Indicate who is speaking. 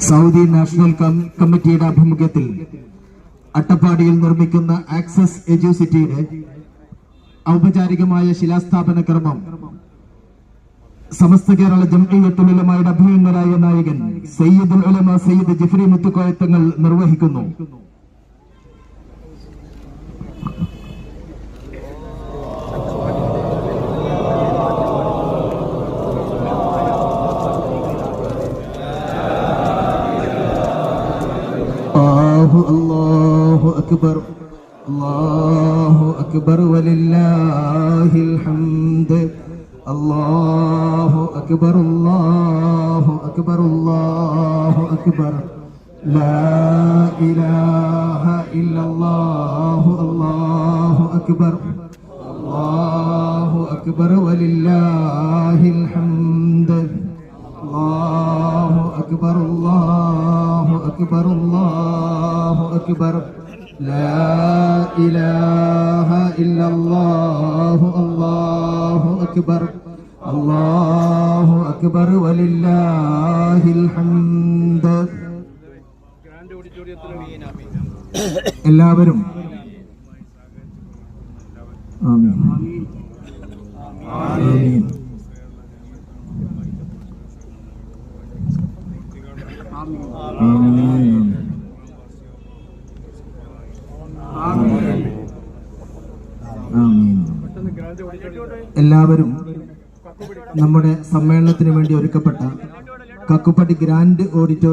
Speaker 1: Saudi national കമ്മിറ്റിയുടെ ആഭിമുഖ്യത്തിൽ അട്ടപ്പാടിയിൽ നിർമ്മിക്കുന്ന ആക്സസ് എഡ്യൂസിറ്റിയുടെ ഔപചാരികമായ ശിലാസ്ഥാപന കർമ്മം സമസ്ത കേരള ജംഇയ്യത്തുൽ ഉലമായുടെ അഭിമന്യരായ നായകൻ സയ്യിദുൽ ഉലമ സയ്യിദ് ജിഫ്രി മുത്തുക്കോയ തങ്ങൾ നിർവഹിക്കുന്നു. അല്ലാഹു അക്ബർ അല്ലാഹു അക്ബർ വലില്ലാഹിൽ ഹംദ്. അല്ലാഹു അക്ബർ അല്ലാഹു അക്ബർ അല്ലാഹു അക്ബർ. ലാ ഇലാഹ ഇല്ലല്ലാഹു അല്ലാഹു അക്ബർ അല്ലാഹു അക്ബർ വലില്ലാഹിൽ ഹംദ്. അല്ലാഹു അക്ബർ അല്ലാഹു അക്ബർ അല്ലാഹു അക്ബർ. ലാ ഇലാഹ ഇല്ലല്ലാഹു അല്ലാഹു അക്ബർ അല്ലാഹു അക്ബർ വലില്ലാഹിൽ ഹംദ്. എല്ലാവരും ആമീൻ ആമീൻ. എല്ലാവരും നമ്മുടെ സമ്മേളനത്തിന് വേണ്ടി ഒരുക്കപ്പെട്ട കക്കുപ്പടി ഗ്രാൻഡ് ഓഡിറ്റോറിയം